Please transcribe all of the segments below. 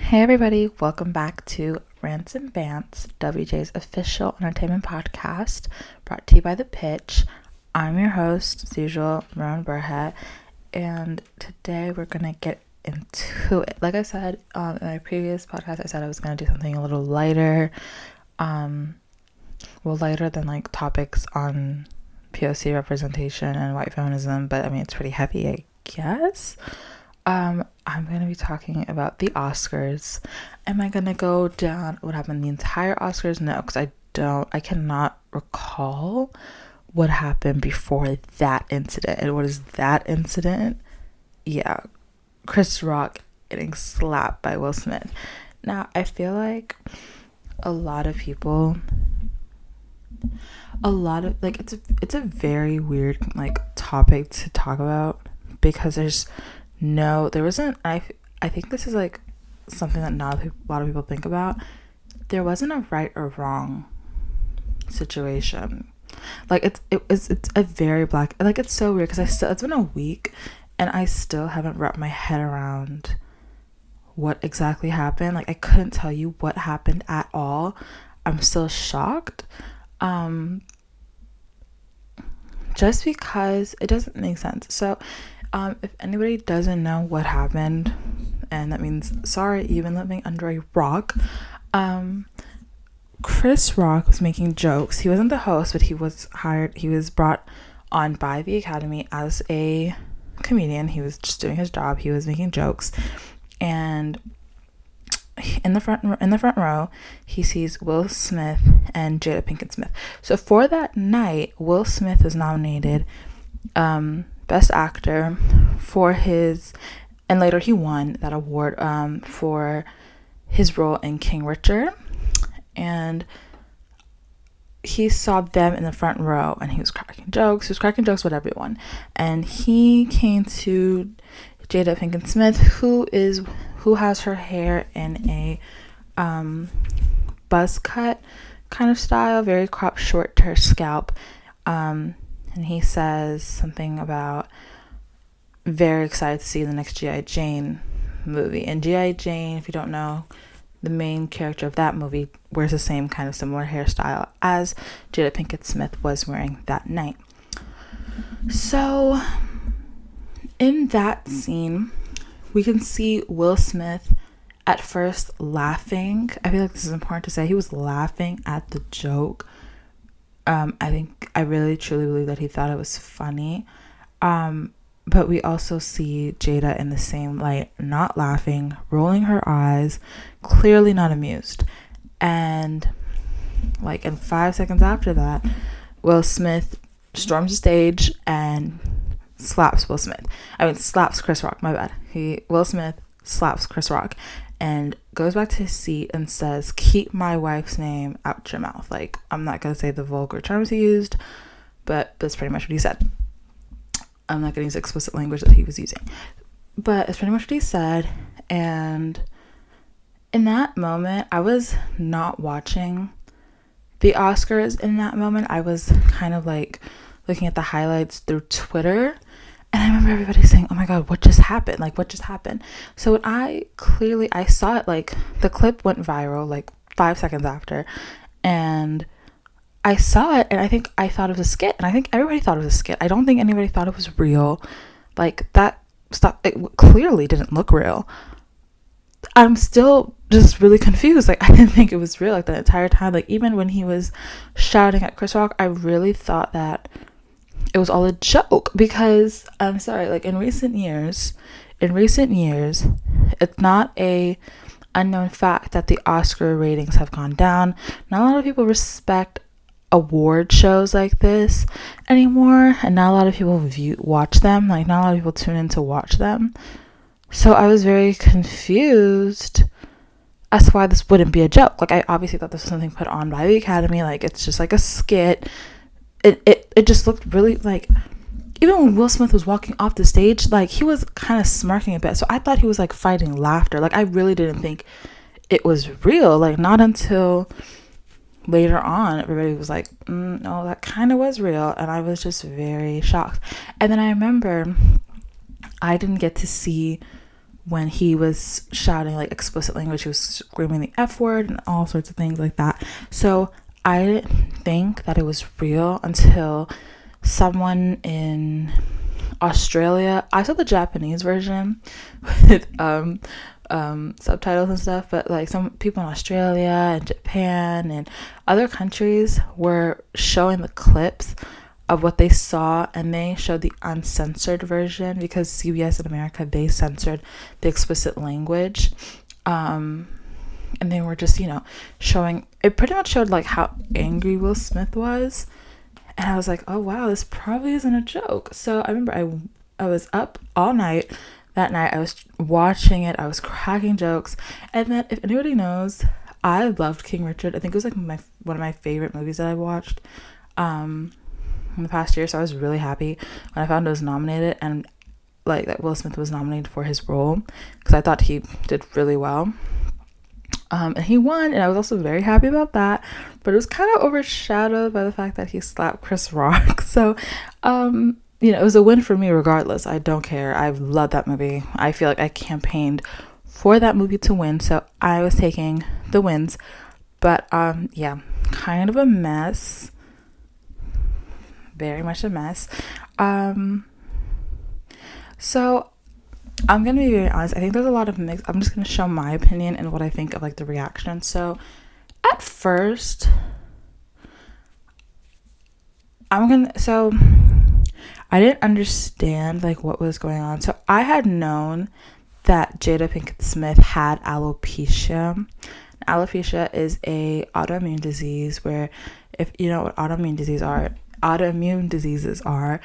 Hey everybody, welcome back to Rants and Bants, WJ's official entertainment podcast, brought to you by The Pitch. I'm your host, as usual, Rowan Burhat, and today we're going to get into it. Like I said in my previous podcast, I said I was going to do something a little lighter, lighter than like topics on POC representation and white feminism, but I mean, it's pretty heavy, I guess. I'm going to be talking about the Oscars. Am I going to go down what happened the entire Oscars? No, because I cannot recall what happened before that incident. And what is that incident? Yeah, Chris Rock getting slapped by Will Smith. Now, I feel like a lot of it's a very weird like topic to talk about because I think this is like something that not a lot of people think about. There wasn't a right or wrong situation. Like it's a very black, like it's so weird because it's been a week and I still haven't wrapped my head around what exactly happened. Like I couldn't tell you what happened at all. I'm still shocked. Just because it doesn't make sense. So if anybody doesn't know what happened, and that means sorry, you've been living under a rock. Chris Rock was making jokes. He wasn't the host, but he was brought on by the Academy as a comedian. He was just doing his job. He was making jokes, and in the front row, he sees Will Smith and Jada Pinkett Smith. So for that night, Will Smith was nominated Best Actor for and later he won that award for his role in King Richard, and he saw them in the front row and he was cracking jokes with everyone, and he came to Jada Pinkett Smith, who has her hair in a buzz cut kind of style, very cropped short to her scalp, and he says something about very excited to see the next G.I. Jane movie. And G.I. Jane, if you don't know, the main character of that movie wears the same kind of similar hairstyle as Jada Pinkett Smith was wearing that night. So in that scene, we can see Will Smith at first laughing. I feel like this is important to say. He was laughing at the joke. I really truly believe that he thought it was funny. But we also see Jada in the same light, not laughing, rolling her eyes, clearly not amused. And like in 5 seconds after that, Will Smith storms the stage and slaps Chris Rock, my bad. Will Smith slaps Chris Rock and goes back to his seat and says, "Keep my wife's name out your mouth." Like, I'm not going to say the vulgar terms he used, but that's pretty much what he said. I'm not going to use explicit language that he was using, but it's pretty much what he said. And in that moment, I was not watching the Oscars. In that moment, I was kind of like looking at the highlights through Twitter, and I remember everybody saying, "Oh my God, what just happened? Like, what just happened?" So when I saw it, like the clip went viral like 5 seconds after, and I saw it, and I think I thought it was a skit, and I think everybody thought it was a skit. I don't think anybody thought it was real. Like, that stuff, it clearly didn't look real. I'm still just really confused. Like, I didn't think it was real, like, the entire time. Like, even when he was shouting at Chris Rock, I really thought that it was all a joke, because, I'm sorry, like, in recent years, it's not a unknown fact that the Oscar ratings have gone down. Not a lot of people respect award shows like this anymore, and not a lot of people watch them. Like, not a lot of people tune in to watch them. So I was very confused as to why this wouldn't be a joke. Like, I obviously thought this was something put on by the Academy. Like, it's just like a skit. It just looked really like, even when Will Smith was walking off the stage, like, he was kind of smirking a bit. So I thought he was like fighting laughter. Like, I really didn't think it was real. Like, not until later on, everybody was like, no, that kind of was real. And I was just very shocked. And then I remember I didn't get to see when he was shouting like explicit language, he was screaming the F word and all sorts of things like that. So I didn't think that it was real until someone in Australia, I saw the Japanese version with subtitles and stuff, but like some people in Australia and Japan and other countries were showing the clips of what they saw, and they showed the uncensored version because CBS in America, they censored the explicit language, and they were just, showing, it pretty much showed like how angry Will Smith was. And I was like, oh wow, this probably isn't a joke. So I remember I was up all night that night. I was watching it, I was cracking jokes. And then, if anybody knows, I loved King Richard. I think it was like one of my favorite movies that I watched in the past year. So I was really happy when I found it was nominated, and like that Will Smith was nominated for his role, because I thought he did really well. And he won, and I was also very happy about that, but it was kind of overshadowed by the fact that he slapped Chris Rock. So it was a win for me regardless. I don't care. I love that movie. I feel like I campaigned for that movie to win, so I was taking the wins. But kind of a mess. Very much a mess. So I'm going to be very honest. I think there's a lot of mix. I'm just going to show my opinion and what I think of like the reaction. So at first, I didn't understand like what was going on. So I had known that Jada Pinkett Smith had alopecia. Alopecia is a autoimmune disease where, if you know what autoimmune diseases are,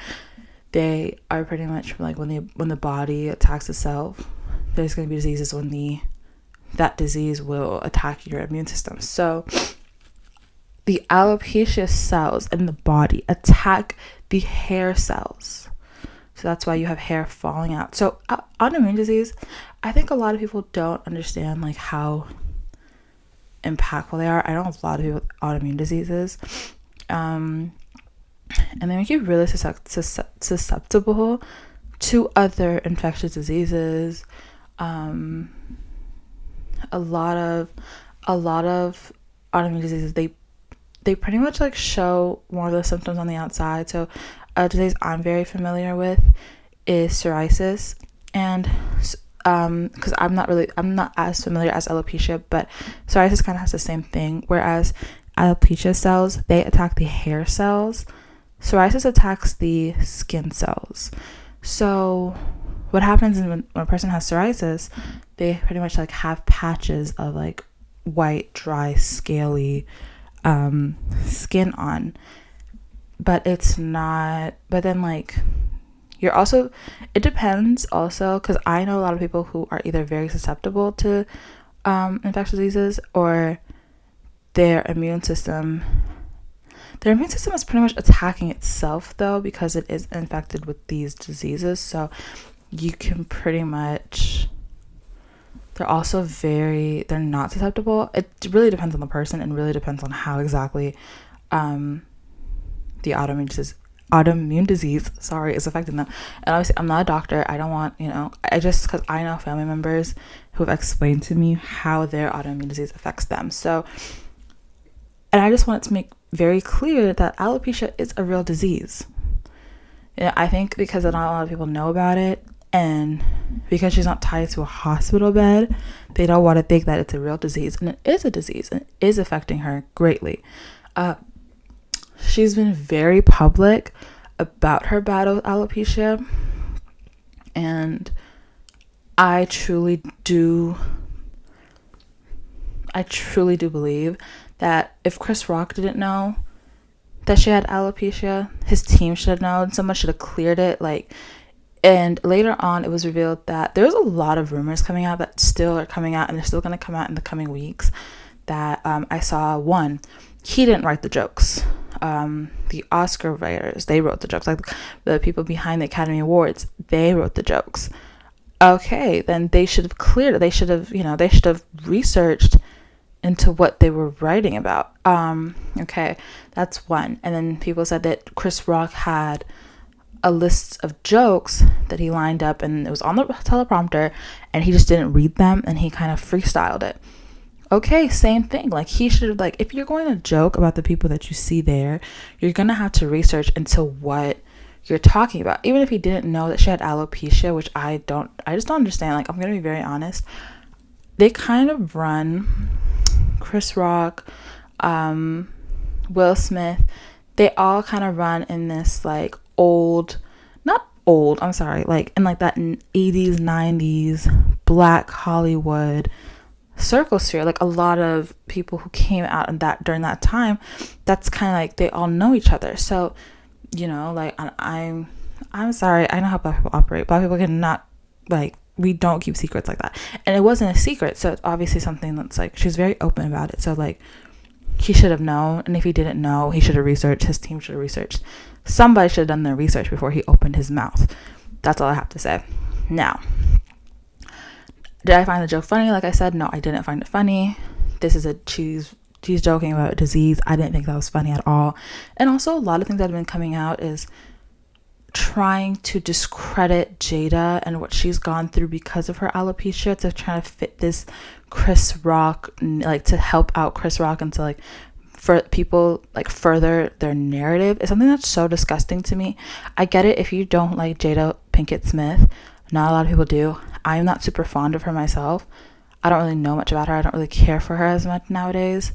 they are pretty much like when the body attacks itself. There's going to be diseases when that disease will attack your immune system. So the alopecia cells in the body attack the hair cells. So that's why you have hair falling out. So autoimmune disease, I think a lot of people don't understand like how impactful they are. I know a lot of people with autoimmune diseases. And they make you really susceptible to other infectious diseases. A lot of autoimmune diseases, they pretty much like show more of the symptoms on the outside. So a disease I'm very familiar with is psoriasis, and because I'm not as familiar as alopecia, but psoriasis kind of has the same thing. Whereas alopecia cells, they attack the hair cells. Psoriasis attacks the skin cells. So what happens is when a person has psoriasis, they pretty much like have patches of like white, dry, scaly skin on. But it's not, but then like you're also, it depends also, because I know a lot of people who are either very susceptible to infectious diseases, or their immune system is pretty much attacking itself though, because it is infected with these diseases. So you can pretty much, they're not susceptible. It really depends on the person, and really depends on how exactly the autoimmune disease is affecting them. And obviously I'm not a doctor. I don't want, because I know family members who have explained to me how their autoimmune disease affects them. So, and I just wanted to make very clear that alopecia is a real disease. I think because not a lot of people know about it, and because she's not tied to a hospital bed, they don't want to think that it's a real disease. And it is a disease, and it is affecting her greatly. She's been very public about her battle with alopecia, and I truly do believe that if Chris Rock didn't know that she had alopecia, his team should have known. Someone should have cleared it. And later on, it was revealed that there's a lot of rumors coming out that still are coming out, and they're still going to come out in the coming weeks. That I saw one, he didn't write the jokes. The Oscar writers, they wrote the jokes. Like the people behind the Academy Awards, they wrote the jokes. Okay, then they should have cleared it. They should have researched into what they were writing about. Okay, that's one. And then people said that Chris Rock had a list of jokes that he lined up, and it was on the teleprompter, and he just didn't read them, and he kind of freestyled it. Okay, same thing. Like, he should have, like, if you're going to joke about the people that you see there, you're gonna have to research into what you're talking about. Even if he didn't know that she had alopecia, which I just don't understand. Like, I'm gonna be very honest. They kind of run Chris Rock, Will Smith, they all kind of run in this like like in like that 80s 90s Black Hollywood circle sphere. Like, a lot of people who came out in that during that time, that's kind of like they all know each other. So, you know, like, I'm sorry, I know how Black people operate. Black people cannot, like, we don't keep secrets like that, and it wasn't a secret, so it's obviously something that's like, she's very open about it. So like, he should have known, and if he didn't know, he should have researched. His team should have researched. Somebody should have done their research before he opened his mouth. That's all I have to say. Now, did I find the joke funny? Like I said, no, I didn't find it funny. This is she's joking about a disease. I didn't think that was funny at all. And also, a lot of things that have been coming out is trying to discredit Jada and what she's gone through because of her alopecia, to try to fit this Chris Rock, like, to help out Chris Rock and to, like, for people, like, further their narrative, is something that's so disgusting to me. I get it if you don't like Jada Pinkett Smith. Not a lot of people do. I'm not super fond of her myself. I don't really know much about her. I don't really care for her as much nowadays.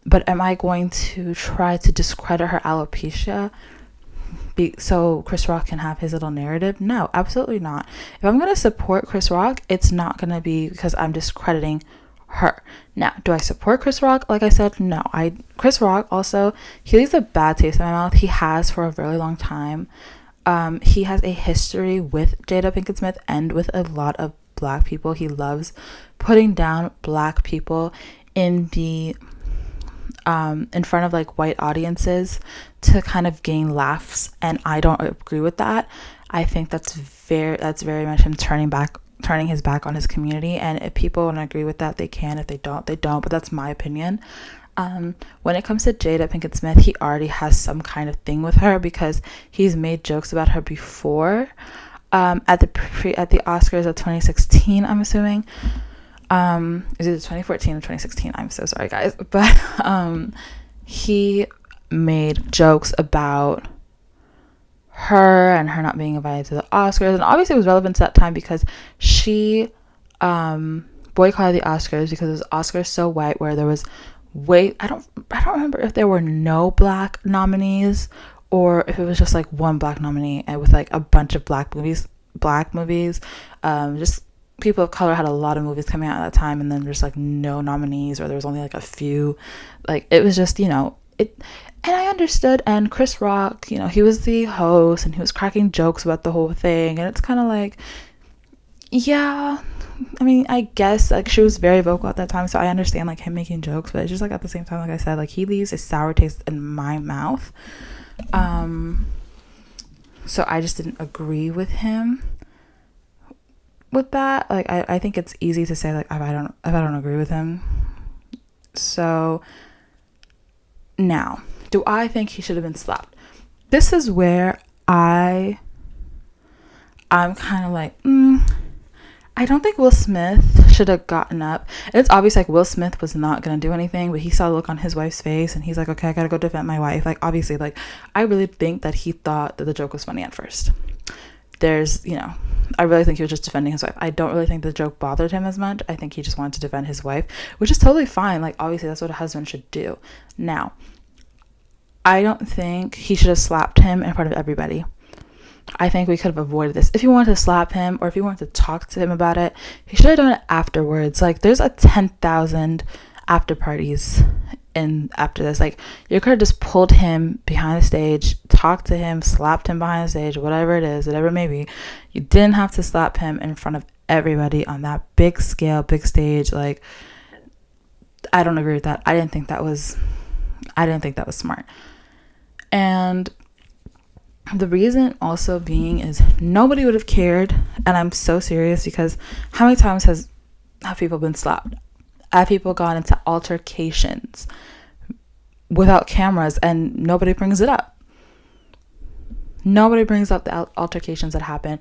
But am I going to try to discredit her alopecia so Chris Rock can have his little narrative? No, absolutely not. If I'm going to support Chris Rock, it's not going to be because I'm discrediting her. Now, do I support Chris Rock? Like I said, no. Chris Rock also, he leaves a bad taste in my mouth. He has for a very long time. He has a history with Jada Pinkett Smith and with a lot of Black people. He loves putting down Black people in front of, like, white audiences to kind of gain laughs, and I don't agree with that. I think that's very much him turning his back on his community, and if people want to agree with that, they can. If they don't, they don't, but that's my opinion. When it comes to Jada Pinkett Smith, he already has some kind of thing with her because he's made jokes about her before, at the Oscars of 2016, I'm assuming. Is it 2014 or 2016? I'm so sorry, guys. But he made jokes about her and her not being invited to the Oscars, and obviously it was relevant to that time because she boycotted the Oscars because it was Oscars so white, where there was I don't remember if there were no Black nominees or if it was just like one Black nominee, and with like a bunch of Black movies. Just people of color had a lot of movies coming out at that time, and then there's like no nominees, or there was only like a few. Like, it was just, you know, it. And I understood, and Chris Rock, you know, he was the host and he was cracking jokes about the whole thing, and it's kind of like, yeah, I mean, I guess, like, she was very vocal at that time, so I understand, like, him making jokes, but it's just, like, at the same time, like I said, like, he leaves a sour taste in my mouth. So I just didn't agree with him with that. Like, I think it's easy to say, like, if I don't agree with him. So now, do I think he should have been slapped? This is where I'm kind of like, I don't think Will Smith should have gotten up. And it's obvious, like, Will Smith was not going to do anything, but he saw the look on his wife's face, and he's like, okay, I got to go defend my wife. Like, obviously, like, I really think that he thought that the joke was funny at first. There's, you know, I really think he was just defending his wife. I don't really think the joke bothered him as much. I think he just wanted to defend his wife, which is totally fine. Like, obviously, that's what a husband should do. Now, I don't think he should have slapped him in front of everybody. I think we could have avoided this. If you wanted to slap him, or if you wanted to talk to him about it, he should have done it afterwards. Like, there's a 10,000 after parties after this. Like, you could have just pulled him behind the stage, talked to him, slapped him behind the stage, whatever it is, whatever it may be. You didn't have to slap him in front of everybody on that big scale, big stage. Like, I don't agree with that. I didn't think that was smart. And the reason also being is nobody would have cared, and I'm so serious, because how many times have people been slapped? Have people gone into altercations without cameras and nobody brings it up? Nobody brings up the altercations that happen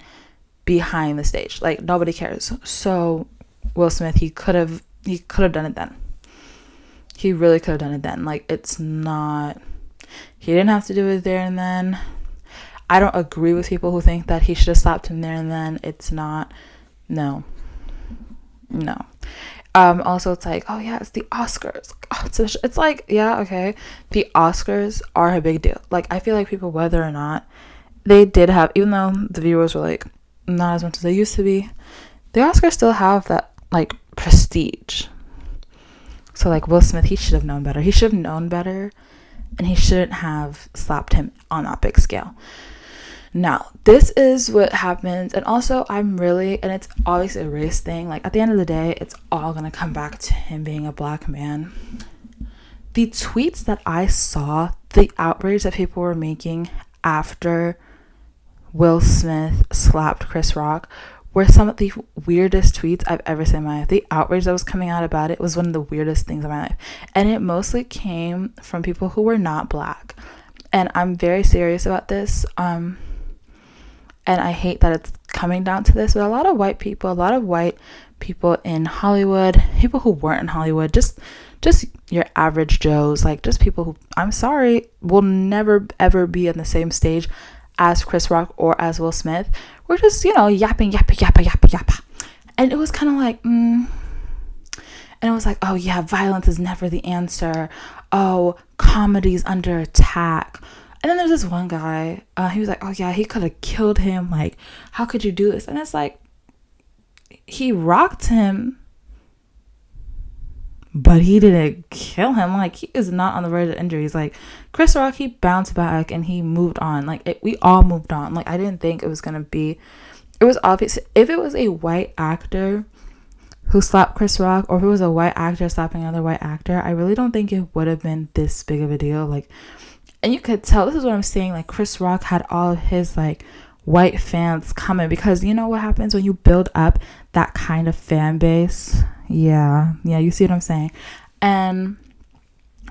behind the stage. Like, nobody cares. So Will Smith, he could have done it then. He really could have done it then. Like, it's not, he didn't have to do it there and then. I don't agree with people who think that he should have slapped him there and then. It's not. No. Also, it's like, oh yeah, it's the Oscars. Oh, it's like, yeah, okay. The Oscars are a big deal. Like, I feel like people, whether or not they did have, even though the viewers were like not as much as they used to be, the Oscars still have that like prestige. So like Will Smith, he should have known better. He should have known better, and he shouldn't have slapped him on that big scale. Now, this is what happens, and also and it's obviously a race thing. Like, at the end of the day, it's all gonna come back to him being a black man. The tweets that I saw, the outrage that people were making after Will Smith slapped Chris Rock were some of the weirdest tweets I've ever seen in my life. The outrage that was coming out about it was one of the weirdest things in my life, and it mostly came from people who were not black. And I'm very serious about this. And I hate that it's coming down to this, but a lot of white people in Hollywood, people who weren't in Hollywood, just your average Joes, like just people who, I'm sorry, will never ever be on the same stage as Chris Rock or as Will Smith. We're just, yapping. And it was kind of like, and it was like, oh yeah, violence is never the answer. Oh, comedy's under attack. And then there's this one guy, he was like, oh yeah, he could have killed him. Like, how could you do this? And it's like, he rocked him, but he didn't kill him. Like, he is not on the verge of injuries. Like, Chris Rock, he bounced back and he moved on. Like, we all moved on. Like, I didn't think it was going to be, it was obvious. If it was a white actor who slapped Chris Rock, or if it was a white actor slapping another white actor, I really don't think it would have been this big of a deal. Like, and you could tell, this is what I'm saying, like, Chris Rock had all of his, like, white fans coming, because you know what happens when you build up that kind of fan base? Yeah, you see what I'm saying? And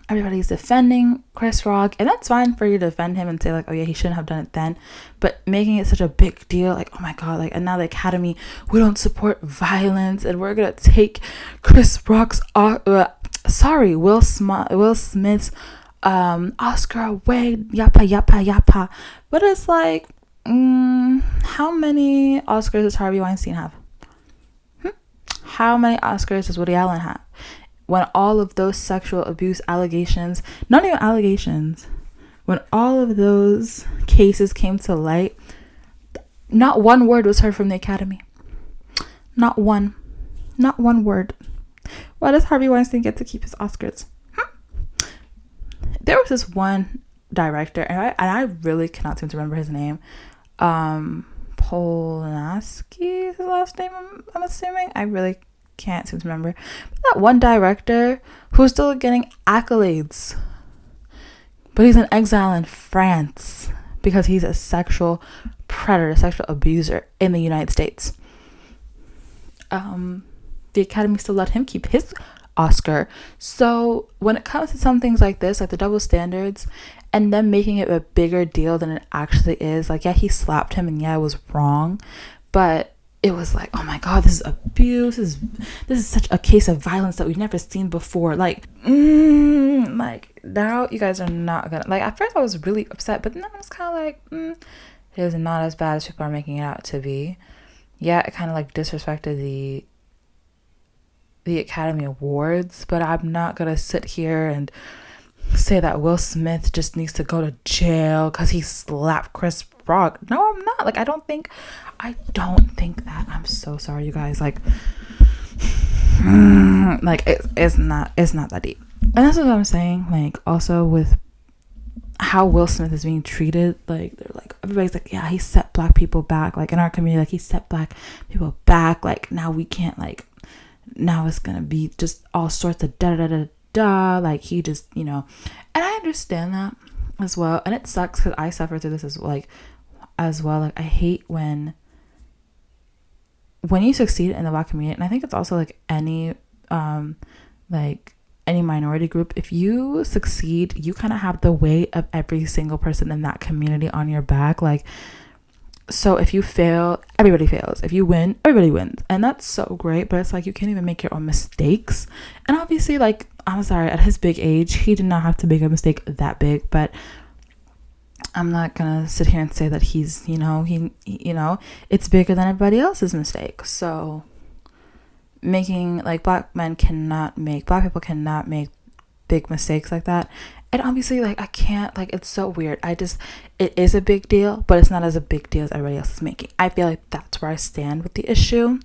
everybody's defending Chris Rock, and that's fine for you to defend him and say, like, oh yeah, he shouldn't have done it then, but making it such a big deal, like, oh my god, like, and now the Academy, we don't support violence, and we're gonna take Chris Rock's, Will Smith's Oscar away, yappa. But it's like, how many Oscars does Harvey Weinstein have? How many Oscars does Woody Allen have? When all of those sexual abuse allegations, not even allegations, when all of those cases came to light, not one word was heard from the Academy. Not one word. Why does Harvey Weinstein get to keep his Oscars? There was this one director, and I really cannot seem to remember his name. Polanski is his last name, I'm assuming. I really can't seem to remember. But that one director who's still getting accolades, but he's in exile in France because he's a sexual predator, sexual abuser in the United States. The Academy still let him keep his Oscar. So when it comes to some things like this, like the double standards, and then making it a bigger deal than it actually is, like, yeah, he slapped him, and yeah, it was wrong, but it was like, oh my god, this is abuse, this is such a case of violence that we've never seen before. Like, like, now you guys are not gonna, like, at first I was really upset, but then I was kind of like, it is not as bad as people are making it out to be. Yeah, it kind of like disrespected the Academy Awards, but I'm not gonna sit here and say that Will Smith just needs to go to jail because he slapped Chris Rock. No, I'm not. Like, I don't think that. I'm so sorry, you guys. Like, it's not that deep. And that's what I'm saying. Like, also with how Will Smith is being treated, like, they're like, everybody's like, yeah, he set black people back. Like, in our community, like, he set black people back. Like, now we can't, like, now it's gonna be just all sorts of da, like, he just, and I understand that as well, and it sucks because I suffer through this as well. Like, I hate when you succeed in the black community, and I think it's also like any like any minority group, if you succeed, you kind of have the weight of every single person in that community on your back. Like, so if you fail, everybody fails. If you win, everybody wins. And that's so great. But it's like, you can't even make your own mistakes. And obviously, like, I'm sorry, at his big age, he did not have to make a mistake that big. But I'm not gonna sit here and say that he's, it's bigger than everybody else's mistake. So making, like, black people cannot make big mistakes like that. And obviously, like, I can't, like, it's so weird. It is a big deal, but it's not as a big deal as everybody else is making. I feel like that's where I stand with the issue.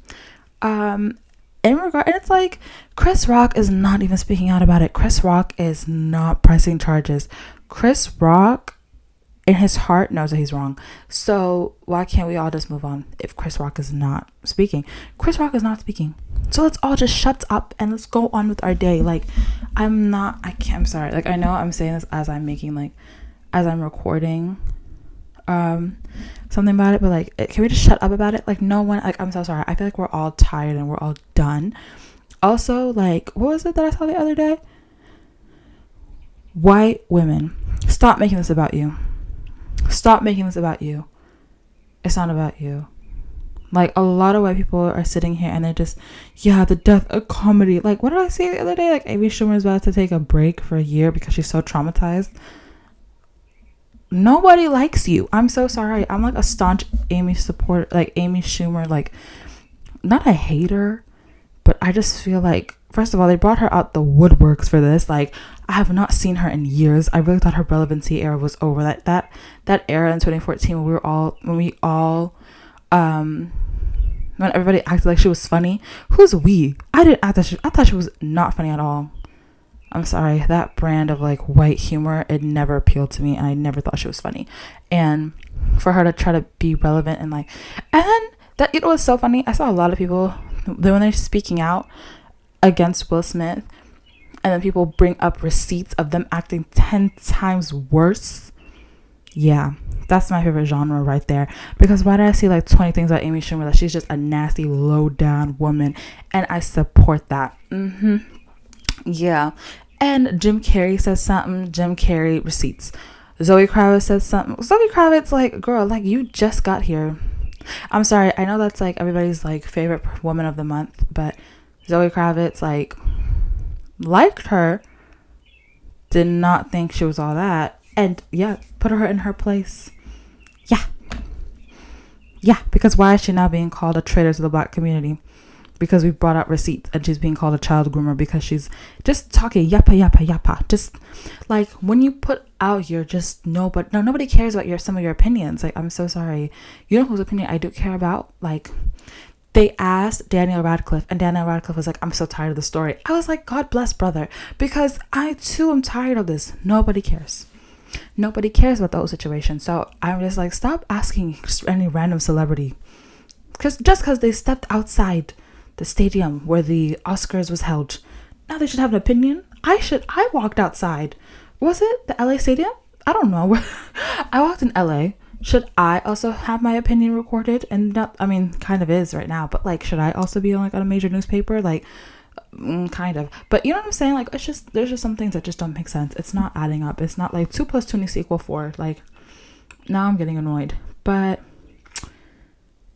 And it's like, Chris Rock is not even speaking out about it. Chris Rock is not pressing charges. Chris Rock, in his heart, knows that he's wrong. So why can't we all just move on if Chris Rock is not speaking? Chris Rock is not speaking. So let's all just shut up and let's go on with our day. Like, I'm sorry. Like, I know I'm saying this as I'm recording something about it, but like, can we just shut up about it? Like, no one, like, I'm so sorry. I feel like we're all tired and we're all done. Also, like, what was it that I saw the other day? White women, stop making this about you. Stop making this about you. It's not about you. Like, a lot of white people are sitting here and they're just, the death of comedy. Like, what did I say the other day? Like, Amy Schumer is about to take a break for a year because she's so traumatized. Nobody likes you. I'm so sorry. I'm like a staunch Amy supporter, like Amy Schumer, like, not a hater, but I just feel like, first of all, they brought her out the woodworks for this. Like, I have not seen her in years. I really thought her relevancy era was over. That era in 2014 when everybody acted like she was funny. Who's we? I thought she was not funny at all. I'm sorry. That brand of, like, white humor, it never appealed to me, and I never thought she was funny. And for her to try to be relevant and like, and then that, it was so funny. I saw a lot of people when they're speaking out against Will Smith, and then people bring up receipts of them acting 10 times worse. Yeah, that's my favorite genre right there. Because why did I see like 20 things about Amy Schumer that she's just a nasty, low down woman? And I support that. Yeah. And Jim Carrey says something. Jim Carrey receipts. Zoe Kravitz says something. Zoe Kravitz, like, girl, like, you just got here. I'm sorry. I know that's like everybody's like favorite woman of the month, but Zoe Kravitz, like, liked her, did not think she was all that, and put her in her place. Because why is she now being called a traitor to the black community? Because we brought out receipts, and she's being called a child groomer because she's just talking yappa. Just like, when you put out your nobody cares about some of your opinions. Like, I'm so sorry. You know whose opinion I do care about? Like, they asked Daniel Radcliffe, and Daniel Radcliffe was like, I'm so tired of the story. I was like, God bless, brother, because I too am tired of this. Nobody cares about the whole situation. So I'm just like, stop asking any random celebrity just because they stepped outside the stadium where the Oscars was held, now they should have an opinion. I walked outside. Was it the LA stadium? I don't know. I walked in LA. Should I also have my opinion recorded? And not, I mean, kind of is right now, but like, should I also be on a major newspaper? Like, kind of. But you know what I'm saying? Like, there's just some things that just don't make sense. It's not adding up. It's not like 2 + 2 needs to equal 4. Like, now I'm getting annoyed. But,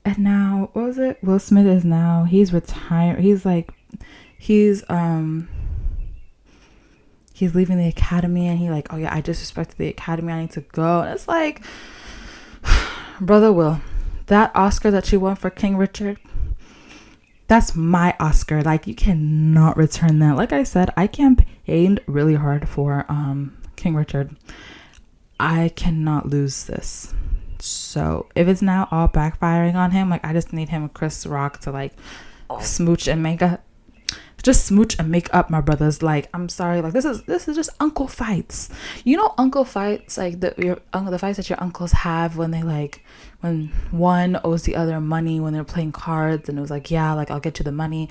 and now, what was it? Will Smith is now, he's retired. He's leaving the academy, and he like, oh yeah, I disrespected the academy, I need to go. And it's like, brother Will, that Oscar that you won for King Richard, that's my Oscar. Like, you cannot return that. Like I said, I campaigned really hard for King Richard. I cannot lose this. So if it's now all backfiring on him, like, I just need him and Chris Rock to like smooch and make up, my brothers. Like, I'm sorry, like, this is just uncle fights. You know, uncle fights, like the fights that your uncles have when they like, when one owes the other money when they're playing cards, and it was like, yeah, like, I'll get you the money,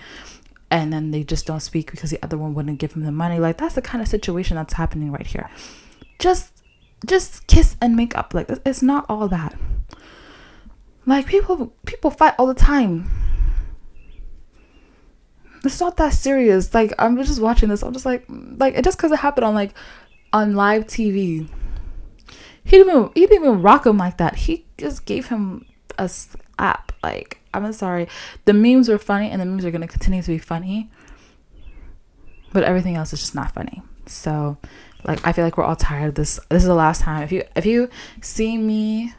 and then they just don't speak because the other one wouldn't give him the money. Like, that's the kind of situation that's happening right here. Just kiss and make up. Like, it's not all that. Like, people fight all the time. it's not that serious. Like, I'm just watching this. I'm just like it just because it happened on like on live TV. He didn't even rock him like that. He just gave him a slap. Like, I'm sorry. The memes were funny, and the memes are gonna continue to be funny. But everything else is just not funny. So, like, I feel like we're all tired of this. This is the last time. If you see me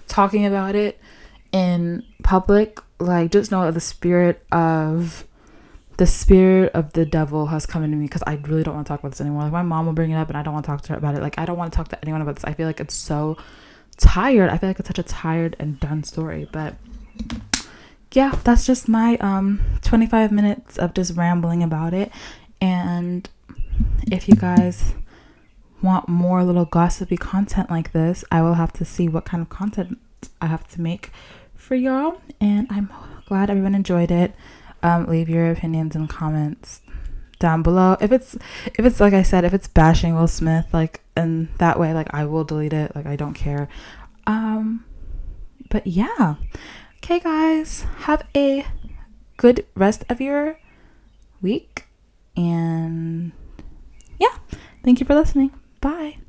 talking about it in public, like, just know that the spirit of the devil has come into me, because I really don't want to talk about this anymore. Like, my mom will bring it up, and I don't want to talk to her about it. Like, I don't want to talk to anyone about this. I feel like it's so tired. I feel like it's such a tired and done story. But yeah, that's just my 25 minutes of just rambling about it. And if you guys want more little gossipy content like this, I will have to see what kind of content I have to make for y'all. And I'm glad everyone enjoyed it. Leave your opinions and comments down below. If it's like I said, if it's bashing Will Smith, like, in that way, like, I will delete it. Like, I don't care. But yeah. Okay, guys, have a good rest of your week. And yeah, thank you for listening. Bye.